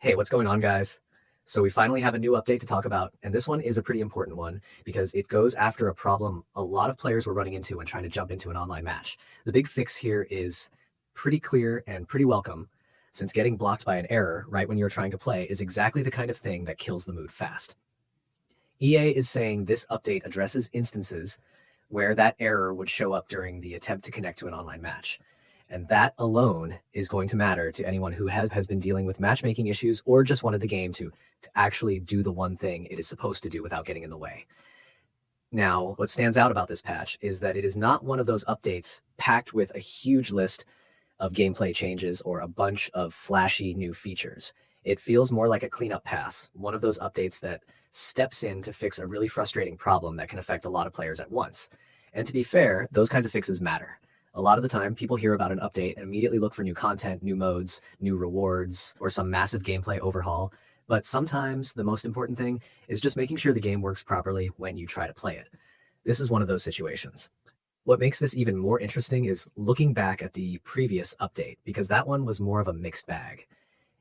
Hey, what's going on, guys? So we finally have a new update to talk about, and this one is a pretty important one because it goes after a problem a lot of players were running into when trying to jump into an online match. The big fix here is pretty clear and pretty welcome, since getting blocked by an error right when you're trying to play is exactly the kind of thing that kills the mood fast. EA is saying this update addresses instances where that error would show up during the attempt to connect to an online match. And that alone is going to matter to anyone who has been dealing with matchmaking issues or just wanted the game to actually do the one thing it is supposed to do without getting in the way. Now, what stands out about this patch is that it is not one of those updates packed with a huge list of gameplay changes or a bunch of flashy new features. It feels more like a cleanup pass, one of those updates that steps in to fix a really frustrating problem that can affect a lot of players at once. And to be fair, those kinds of fixes matter. A lot of the time, people hear about an update and immediately look for new content, new modes, new rewards, or some massive gameplay overhaul. But sometimes the most important thing is just making sure the game works properly when you try to play it. This is one of those situations. What makes this even more interesting is looking back at the previous update, because that one was more of a mixed bag.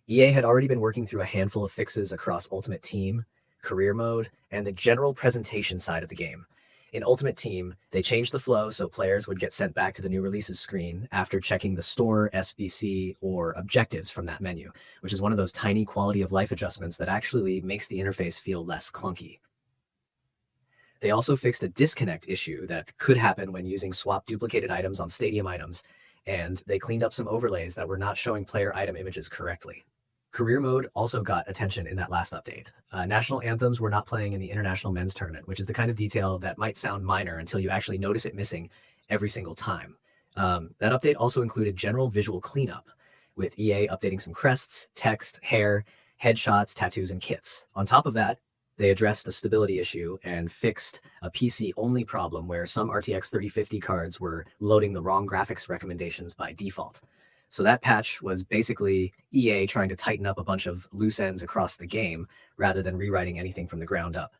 EA had already been working through a handful of fixes across Ultimate Team, Career Mode, and the general presentation side of the game. In Ultimate Team, they changed the flow so players would get sent back to the new releases screen after checking the store, SBC, or objectives from that menu, which is one of those tiny quality of life adjustments that actually makes the interface feel less clunky. They also fixed a disconnect issue that could happen when using swap duplicated items on stadium items, and they cleaned up some overlays that were not showing player item images correctly. Career mode also got attention in that last update. National anthems were not playing in the International Men's Tournament, which is the kind of detail that might sound minor until you actually notice it missing every single time. That update also included general visual cleanup, with EA updating some crests, text, hair, headshots, tattoos, and kits. On top of that, they addressed the stability issue and fixed a PC-only problem where some RTX 3050 cards were loading the wrong graphics recommendations by default. So that patch was basically EA trying to tighten up a bunch of loose ends across the game rather than rewriting anything from the ground up.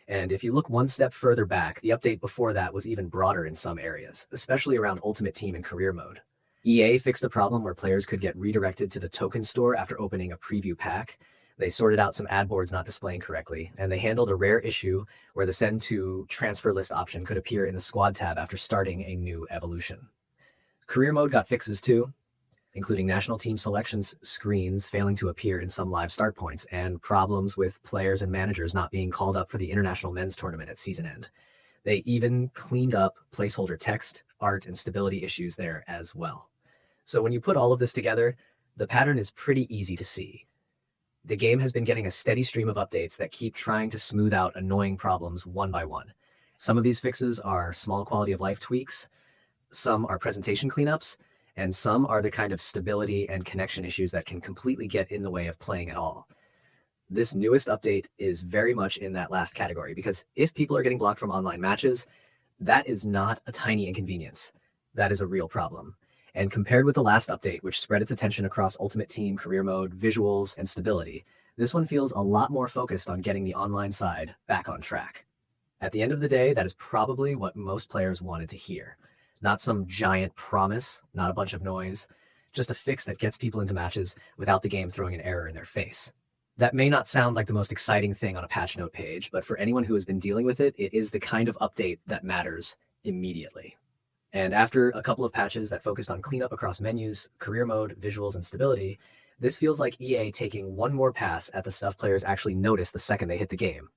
And if you look one step further back, the update before that was even broader in some areas, especially around Ultimate Team and Career Mode. EA fixed a problem where players could get redirected to the token store after opening a preview pack. They sorted out some ad boards not displaying correctly, and they handled a rare issue where the send to transfer list option could appear in the squad tab after starting a new evolution. Career Mode got fixes too, including national team selections screens failing to appear in some live start points, and problems with players and managers not being called up for the International Men's Tournament at season end. They even cleaned up placeholder text, art, and stability issues there as well. So when you put all of this together, the pattern is pretty easy to see. The game has been getting a steady stream of updates that keep trying to smooth out annoying problems one by one. Some of these fixes are small quality of life tweaks, some are presentation cleanups, and some are the kind of stability and connection issues that can completely get in the way of playing at all. This newest update is very much in that last category, because if people are getting blocked from online matches, that is not a tiny inconvenience. That is a real problem. And compared with the last update, which spread its attention across Ultimate Team, Career Mode, visuals, and stability, this one feels a lot more focused on getting the online side back on track. At the end of the day, that is probably what most players wanted to hear. Not some giant promise, not a bunch of noise, just a fix that gets people into matches without the game throwing an error in their face. That may not sound like the most exciting thing on a patch note page, but for anyone who has been dealing with it, it is the kind of update that matters immediately. And after a couple of patches that focused on cleanup across menus, career mode, visuals, and stability, this feels like EA taking one more pass at the stuff players actually notice the second they hit the game.